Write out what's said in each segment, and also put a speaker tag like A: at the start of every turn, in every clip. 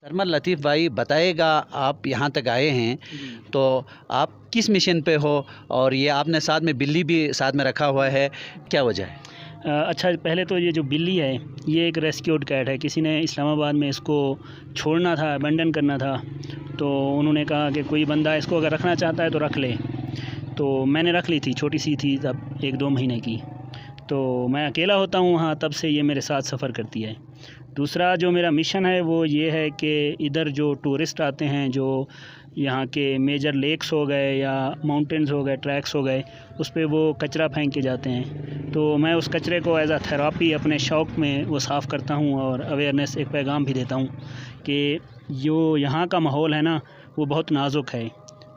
A: सरमद लतीफ़ भाई बताएगा, आप यहाँ तक आए हैं तो आप किस मिशन पे हो, और ये आपने साथ में बिल्ली भी साथ में रखा हुआ है, क्या वजह है?
B: अच्छा, पहले तो ये जो बिल्ली है ये एक रेस्क्यूड कैट है। किसी ने इस्लामाबाद में इसको छोड़ना था, अबेंडन करना था, तो उन्होंने कहा कि कोई बंदा इसको अगर रखना चाहता है तो रख ले। तो मैंने रख ली थी, छोटी सी थी तब, 1-2 महीने की। तो मैं अकेला होता हूँ वहाँ, तब से ये मेरे साथ सफ़र करती है। दूसरा जो मेरा मिशन है वो ये है कि इधर जो टूरिस्ट आते हैं, जो यहाँ के मेजर लेक्स हो गए या माउंटेन्स हो गए, ट्रैक्स हो गए, उस पे वो कचरा फेंक के जाते हैं, तो मैं उस कचरे को एज आ थेरापी अपने शौक़ में वो साफ़ करता हूँ और अवेयरनेस, एक पैगाम भी देता हूँ कि जो यहाँ का माहौल है ना वो बहुत नाजुक है।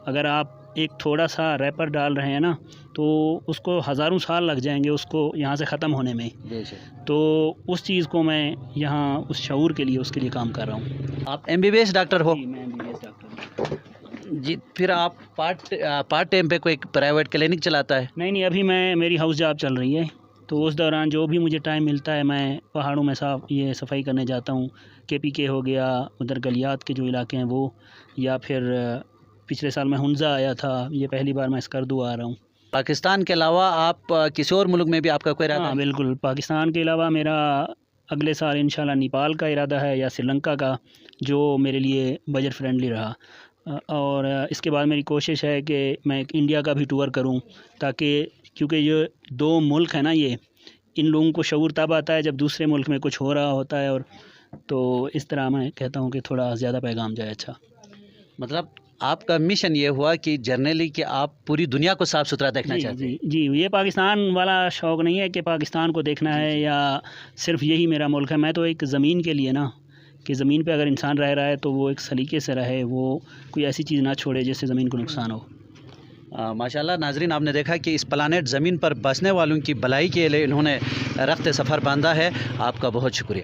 B: अगर आप एक थोड़ा सा रैपर डाल रहे हैं ना तो उसको हज़ारों साल लग जाएंगे उसको यहाँ से ख़त्म होने में। तो उस चीज़ को मैं यहाँ उस शऊर के लिए, उसके लिए काम कर रहा हूँ।
A: आप MBBS डॉक्टर हो?
B: जी, मैं MBBS डॉक्टर हूँ।
A: जी, फिर आप पार्ट टाइम पे कोई प्राइवेट क्लिनिक चलाता है?
B: नहीं, अभी मेरी हाउस जॉब चल रही है, तो उस दौरान जो भी मुझे टाइम मिलता है मैं पहाड़ों में सफाई करने जाता हूँ। KPK हो गया, उधर गलियात के जो इलाके हैं वो, या फिर पिछले साल मैं हुंज़ा आया था, ये पहली बार मैं स्कर्दू आ रहा हूँ।
A: पाकिस्तान के अलावा आप किसी और मुल्क में भी आपका कोई इरादा
B: हाँ
A: है?
B: बिल्कुल, पाकिस्तान के अलावा मेरा अगले साल इंशाल्लाह नेपाल का इरादा है या श्रीलंका का, जो मेरे लिए बजट फ्रेंडली रहा। और इसके बाद मेरी कोशिश है कि मैं इंडिया का भी टूर करूं, ताकि क्योंकि ये 2 मुल्क है ना, ये इन लोगों को शऊर तब आता है जब दूसरे मुल्क में कुछ हो रहा होता है, और तो इस तरह मैं कहता हूं कि थोड़ा ज़्यादा पैगाम जाए। अच्छा,
A: मतलब आपका मिशन ये हुआ कि जर्नली कि आप पूरी दुनिया को साफ़ सुथरा देखना चाहते हैं?
B: जी, ये पाकिस्तान वाला शौक़ नहीं है कि पाकिस्तान को देखना है या सिर्फ यही मेरा मुल्क है। मैं तो एक ज़मीन के लिए ना, कि ज़मीन पे अगर इंसान रह रहा है तो वो एक सलीके से रहे, वो कोई ऐसी चीज़ ना छोड़े जिससे ज़मीन को नुकसान हो।
A: माशाल्लाह नाज़रीन, आपने देखा कि इस प्लानेट ज़मीन पर बसने वालों की भलाई के लिए इन्होंने रख्त सफ़र बांधा है। आपका बहुत शुक्रिया।